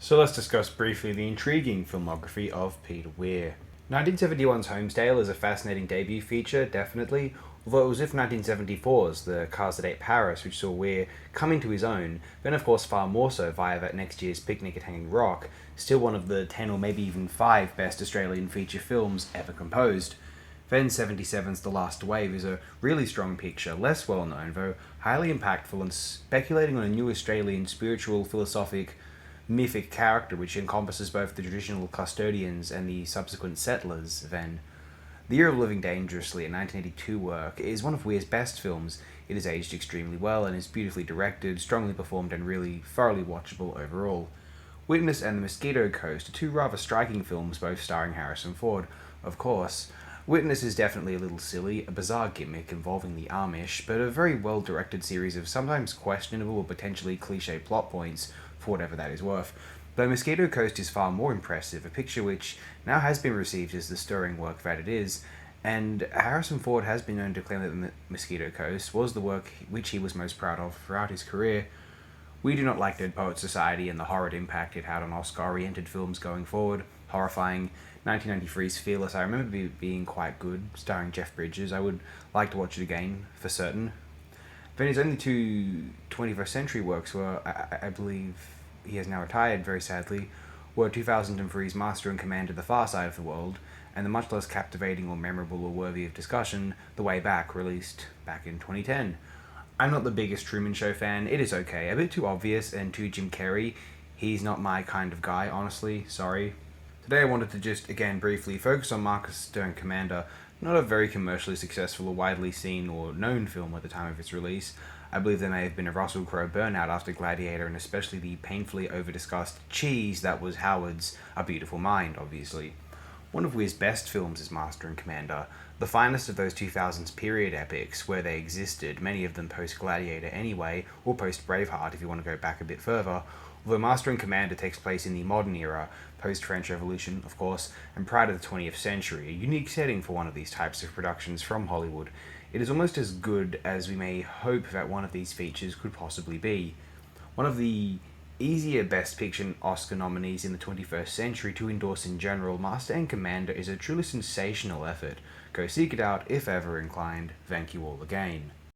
So let's discuss briefly the intriguing filmography of Peter Weir. 1971's Homestale is a fascinating debut feature, definitely, although it was with 1974's The Cars That Ate Paris, which saw Weir come into his own, then of course far more so via that next year's Picnic at Hanging Rock, still one of the 10 or maybe even 5 best Australian feature films ever composed. Then 77's The Last Wave is a really strong picture, less well known, though highly impactful and speculating on a new Australian spiritual, philosophic, mythic character which encompasses both the traditional custodians and the subsequent settlers. Then The Year of Living Dangerously, a 1982 work, is one of Weir's best films. It is aged extremely well and is beautifully directed, strongly performed, and really thoroughly watchable overall. Witness and The Mosquito Coast are two rather striking films, both starring Harrison Ford, of course. Witness is definitely a little silly, a bizarre gimmick involving the Amish, but a very well directed series of sometimes questionable or potentially cliche plot points, for whatever that is worth. Though Mosquito Coast is far more impressive, a picture which now has been received as the stirring work that it is, and Harrison Ford has been known to claim that The Mosquito Coast was the work which he was most proud of throughout his career. We do not like Dead Poets Society and the horrid impact it had on Oscar-oriented films going forward. Horrifying. 1993's Fearless, I remember being quite good, starring Jeff Bridges. I would like to watch it again, for certain. Then his only two 21st century works were, I believe he has now retired, very sadly, were 2003's Master and Commander: The Far Side of the World, and the much less captivating or memorable or worthy of discussion, The Way Back, released back in 2010. I'm not the biggest Truman Show fan. It is okay. A bit too obvious and too Jim Carrey. He's not my kind of guy, honestly. Sorry. Today I wanted to just, again, briefly focus on Marcus Stern Commander, not a very commercially successful or widely seen or known film at the time of its release. I believe there may have been a Russell Crowe burnout after Gladiator, and especially the painfully over-discussed cheese that was Howard's A Beautiful Mind, obviously. One of Weir's best films is Master and Commander, the finest of those 2000s period epics where they existed, many of them post-Gladiator anyway, or post-Braveheart if you want to go back a bit further, although Master and Commander takes place in the modern era, post-French Revolution, of course, and prior to the 20th century, a unique setting for one of these types of productions from Hollywood. It is almost as good as we may hope that one of these features could possibly be. One of the easier Best Picture Oscar nominees in the 21st century to endorse in general, Master and Commander is a truly sensational effort. Go seek it out if ever inclined. Thank you all again.